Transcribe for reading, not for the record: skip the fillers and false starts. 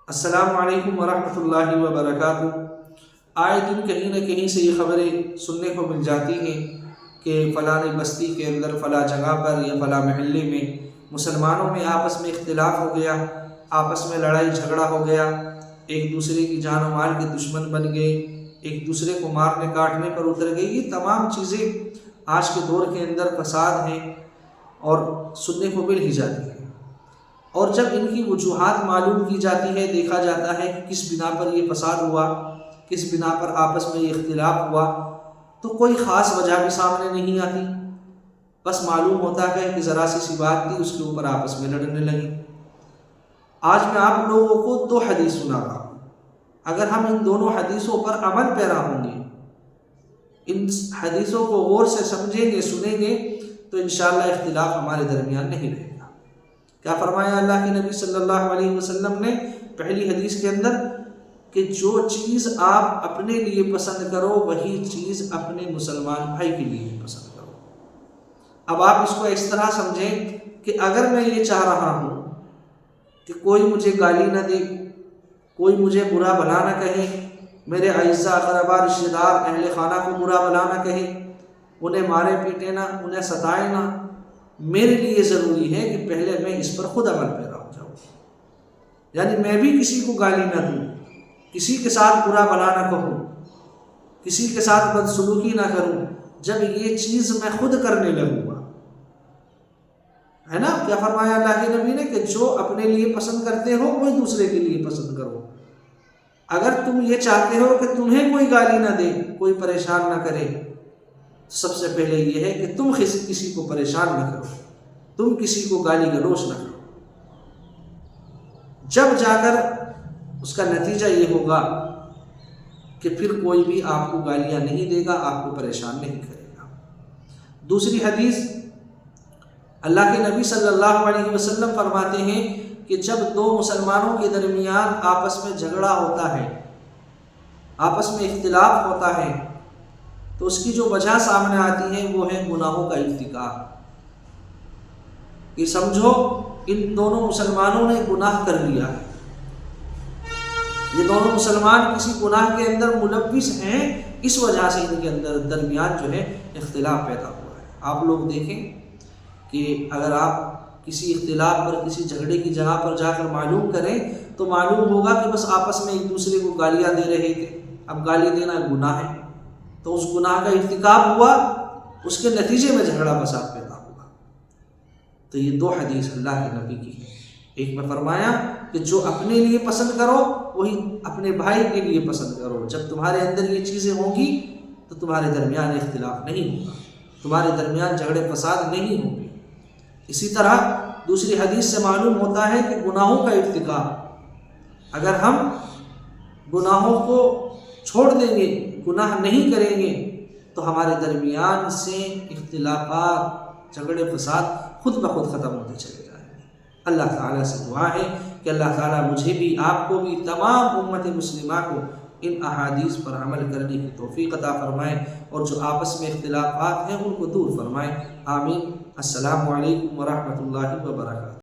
السلام علیکم ورحمۃ اللہ وبرکاتہ۔ آئے دن کہیں نہ کہیں سے یہ خبریں سننے کو مل جاتی ہیں کہ فلاں بستی کے اندر فلاں جگہ پر یا فلاں محلے میں مسلمانوں میں آپس میں اختلاف ہو گیا، آپس میں لڑائی جھگڑا ہو گیا، ایک دوسرے کی جان و مال کے دشمن بن گئے، ایک دوسرے کو مارنے کاٹنے پر اتر گئے۔ یہ تمام چیزیں آج کے دور کے اندر فساد ہیں اور سننے کو مل ہی جاتی ہیں، اور جب ان کی وجوہات معلوم کی جاتی ہے، دیکھا جاتا ہے کہ کس بنا پر یہ فساد ہوا، کس بنا پر آپس میں یہ اختلاف ہوا، تو کوئی خاص وجہ بھی سامنے نہیں آتی، بس معلوم ہوتا ہے کہ ذرا سی بات تھی، اس کے اوپر آپس میں لڑنے لگی۔ آج میں آپ لوگوں کو 2 حدیث سنا رہا ہوں۔ اگر ہم ان دونوں حدیثوں پر عمل پیرا ہوں گے، ان حدیثوں کو غور سے سمجھیں گے، سنیں گے، تو انشاءاللہ اختلاف ہمارے درمیان نہیں رہے گا۔ کیا فرمایا اللہ کے نبی صلی اللہ علیہ وسلم نے پہلی حدیث کے اندر کہ جو چیز آپ اپنے لیے پسند کرو وہی چیز اپنے مسلمان بھائی کے لیے بھی پسند کرو۔ اب آپ اس کو اس طرح سمجھیں کہ اگر میں یہ چاہ رہا ہوں کہ کوئی مجھے گالی نہ دے، کوئی مجھے برا بھلا نہ کہے، میرے اعزاء اقربا رشتہ دار اہل خانہ کو برا بھلا نہ کہے، انہیں مارے پیٹے نہ، انہیں ستائے نہ، میرے لیے ضروری ہے کہ پہلے میں اس پر خود عمل پیرا ہو جاؤں، یعنی میں بھی کسی کو گالی نہ دوں، کسی کے ساتھ برا بھلا نہ کہوں، کسی کے ساتھ بدسلوکی نہ کروں، جب یہ چیز میں خود کرنے لگوں گا، ہے نا؟ کیا فرمایا اللہ کے نبی نے کہ جو اپنے لیے پسند کرتے ہو وہی دوسرے کے لیے پسند کرو۔ اگر تم یہ چاہتے ہو کہ تمہیں کوئی گالی نہ دے، کوئی پریشان نہ کرے، سب سے پہلے یہ ہے کہ تم کسی کو پریشان نہ کرو، تم کسی کو گالی گلوچ نہ کرو، جب جا کر اس کا نتیجہ یہ ہوگا کہ پھر کوئی بھی آپ کو گالیاں نہیں دے گا، آپ کو پریشان نہیں کرے گا۔ دوسری حدیث، اللہ کے نبی صلی اللہ علیہ وسلم فرماتے ہیں کہ جب 2 مسلمانوں کے درمیان آپس میں جھگڑا ہوتا ہے، آپس میں اختلاف ہوتا ہے، تو اس کی جو وجہ سامنے آتی ہے وہ ہے گناہوں کا ارتکاب۔ کہ سمجھو ان دونوں مسلمانوں نے گناہ کر لیا ہے، یہ دونوں مسلمان کسی گناہ کے اندر ملوث ہیں، اس وجہ سے ان کے اندر درمیان جو ہے اختلاف پیدا ہوا ہے۔ آپ لوگ دیکھیں کہ اگر آپ کسی اختلاف پر، کسی جھگڑے کی جگہ پر جا کر معلوم کریں تو معلوم ہوگا کہ بس آپس میں ایک دوسرے کو گالیاں دے رہے تھے۔ اب گالی دینا گناہ ہے، تو اس گناہ کا ارتکاب ہوا، اس کے نتیجے میں جھگڑا فساد پیدا ہوا۔ تو یہ 2 حدیث اللہ کے نبی کی ہے۔ ایک میں فرمایا کہ جو اپنے لیے پسند کرو وہی اپنے بھائی کے لیے پسند کرو۔ جب تمہارے اندر یہ چیزیں ہوں گی تو تمہارے درمیان اختلاف نہیں ہوگا، تمہارے درمیان جھگڑے فساد نہیں ہوں گے۔ اسی طرح دوسری حدیث سے معلوم ہوتا ہے کہ گناہوں کا ارتکاب، اگر ہم گناہوں کو چھوڑ دیں گے، گناہ نہیں کریں گے، تو ہمارے درمیان سے اختلافات، جھگڑے فساد خود بخود ختم ہوتے چلے جائیں گے۔ اللہ تعالیٰ سے دعا ہے کہ اللہ تعالیٰ مجھے بھی، آپ کو بھی، تمام امت مسلمہ کو ان احادیث پر عمل کرنے کی توفیق عطا فرمائے، اور جو آپس میں اختلافات ہیں ان کو دور فرمائے۔ آمین۔ السلام علیکم ورحمۃ اللہ وبرکاتہ۔